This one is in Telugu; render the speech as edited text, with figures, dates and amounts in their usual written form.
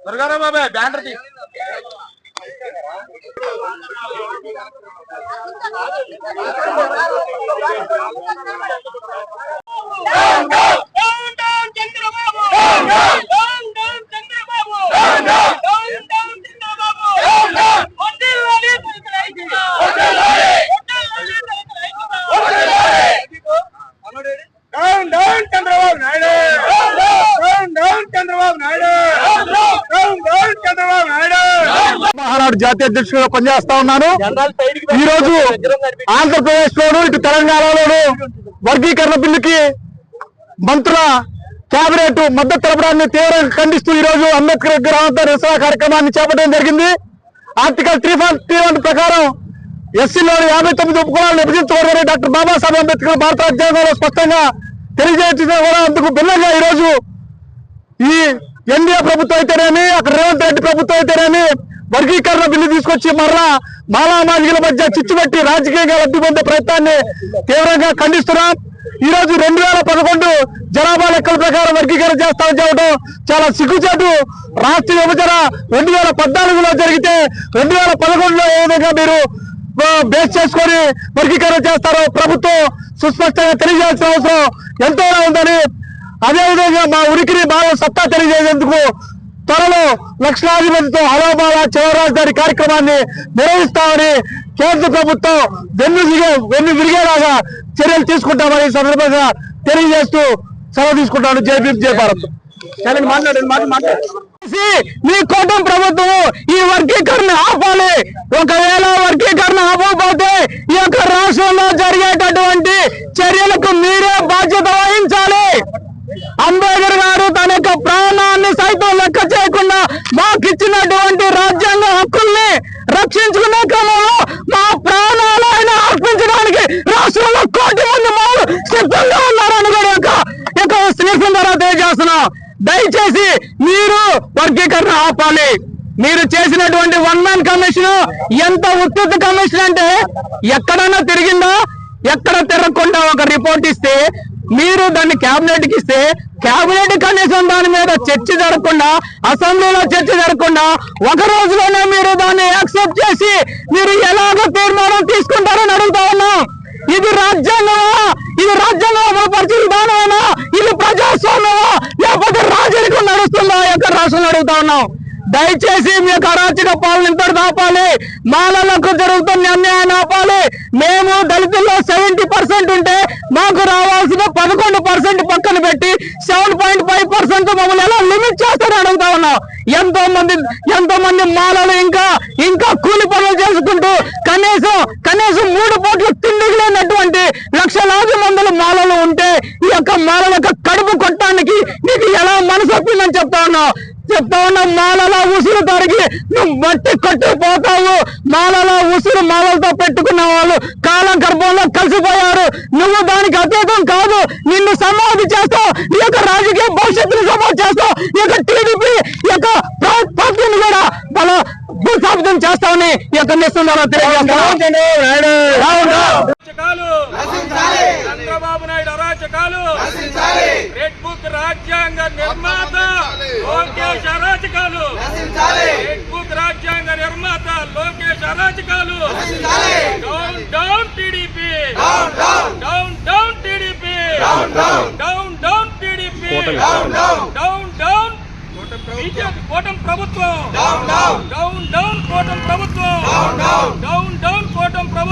దుర్గారావు బాబాయ్ బ్యానర్ తీ. మహానాడు జాతీయ అధ్యక్షుడిగా పనిచేస్తా ఉన్నాను. ఈ రోజు ఆంధ్రప్రదేశ్ లోను ఇటు తెలంగాణలోను వర్గీకరణ బిల్లుకి మంత్రుల కేబినెట్ మద్దతు తెలపడాన్ని తీవ్రంగా ఖండిస్తూ ఈ రోజు అంబేద్కర్ విగ్రహంతో నిరసన కార్యక్రమాన్ని చేపట్టడం జరిగింది. ఆర్టికల్ 331 ప్రకారం ఎస్సీలోని 59 ఉపకులాలను విభజించకూడదని డాక్టర్ బాబాసాహెబ్ అంబేద్కర్ భారత రాజ్యాంగంలో స్పష్టంగా తెలియజేసిన కూడా అందుకు భిన్నంగా ఈ రోజు ఈ ఎన్డీఏ ప్రభుత్వం అయితేనేమి అక్కడ రేవంత్ రెడ్డి ప్రభుత్వం అయితేనేమి వర్గీకరణ బిల్లు తీసుకొచ్చి మరలా మాలామాదిగల మధ్య చిచ్చుపెట్టి రాజకీయంగా లబ్ధి పొందే ప్రయత్నాన్ని తీవ్రంగా ఖండిస్తున్నాం. ఈ రోజు 2011 జనాభా లెక్కల ప్రకారం వర్గీకరణ చేస్తామని చెప్పడం చాలా సిగ్గుచేటు. రాష్ట్ర విభజన 2014లో జరిగితే 2011లో ఏ విధంగా మీరు బేస్ చేసుకొని వర్గీకరణ చేస్తారో ప్రభుత్వం సుస్పష్టంగా తెలియజేయాల్సిన అవసరం ఎంతోనా ఉందని, అదేవిధంగా మా ఉనికిని మా సత్తా తెలియజేసేందుకు త్వరలో లక్షలాది మందితో హలోమాల చివరి రాజధాని కార్యక్రమాన్ని నిర్వహిస్తామని కేంద్ర ప్రభుత్వం వెన్ను విరిగేలాగా చర్యలు తీసుకుంటామని సందర్భంగా తెలియజేస్తూ సెలవు తీసుకుంటాను. జై భీమ్ జై భారత్. మీ కూటమి ప్రభుత్వం ఈ వర్గీకరణ ఆపాలి. ఒకవేళ వర్గీకరణ ఆపకపోతే ఈ యొక్క రాష్ట్రంలో జరిగేటటువంటి చర్యలకు మీరే బాధ్యత వహించాలి. అంబేద్కర్ గారు తన యొక్క ప్రాణాన్ని సైతం లెక్క చేయకుండా మాకిచ్చినటువంటి రాజ్యాంగ హక్కుల్ని రక్షించుకునే క్రమంలో మా ప్రాణాలు ఆయన అర్పించడానికి రాష్ట్రంలో 1 కోటి మంది మాలు సిద్ధంగా ఉన్నారని కూడా యొక్క స్నేహం ద్వారా తెలియజేస్తున్నాం. దయచేసి మీరు వర్గీకరణ ఆపాలి. మీరు చేసినటువంటి 1 మ్యాన్ కమిషన్ ఎంత ఉత్తుత కమిషన్ అంటే ఎక్కడైనా తిరిగిందా? ఎక్కడ తిరగకుండా ఒక రిపోర్ట్ ఇస్తే మీరు దాన్ని కేబినెట్ కి ఇస్తే కేబినెట్ కనీసం దాని మీద చర్చ జరగకుండా, అసెంబ్లీలో చర్చ జరగకుండా ఒక రోజులోనే మీరు దాన్ని యాక్సెప్ట్ చేసి మీరు ఎలాగ తీర్మానం తీసుకుంటారని అడుగుతా ఉన్నాం. ఇది రాజ్యాంగమా? ఇది రాజ్యాంగం అమలుపరిచే విధానమేనా? ఇది ప్రజాస్వామ్యమా లేకపోతే రాజరికం నడుస్తుందా యొక్క రాష్ట్రంలో అడుగుతా ఉన్నాం. దయచేసి మీ యొక్క అరాచక పాలన ఇంతటి ఆపాలి. మాలలకు జరుగుతున్న అన్యాయాన్ని ఆపాలి. మేము దళితుల్లో 70% ఉంటే మాకు రావాల్సిన 11% పక్కన పెట్టి 7.5% మమ్మల్ని ఎలా లిమిట్ చేస్తారని అడుగుతా ఉన్నాం. ఎంతో మంది మాలలు ఇంకా కూలి పనులు చేసుకుంటూ కనీసం 3 పూట్ల తిండికి లేనటువంటి లక్షలాది మందులు మాలలు ఉంటే ఈ యొక్క మాలల యొక్క కడుపు కొట్టడానికి నీకు ఎలా మనసు వస్తుందని చెప్తా ఉన్నాం. మాలల ఉసురు తరిగి నువ్వు మట్టి కొట్టుకుపోతావు. మాలల ఉసురు మాలలతో పెట్టుకున్న వాళ్ళు కాలం గర్భంలో కలిసిపోయారు. నువ్వు దానికి అతీతం కాదు. నిన్ను సమాధి చేస్తావు. నీ యొక్క రాజకీయ భవిష్యత్తుని సమాధి చేస్తావు. ఈ యొక్క టీడీపీ యొక్క పార్టీని కూడా భూస్థాపితం చేస్తామని ఈ యొక్క నిస్తున్నారు చంద్రబాబు నాయుడు అరాచకాలు, రెడ్ బుక్ రాజ్యాంగ నిర్మాత లోకేష్ అరాచకాలు, రెడ్ బుక్ రాజ్యాంగ నిర్మాత లోకేష్ అరాచకాలు. Down down TDP, down down TDP, down down TDP, down down BJP కూటమి ప్రభుత్వం, డౌన్ డౌన్ కూటమి ప్రభుత్వం, డౌన్ డౌన్ కూటమి ప్రభుత్వం.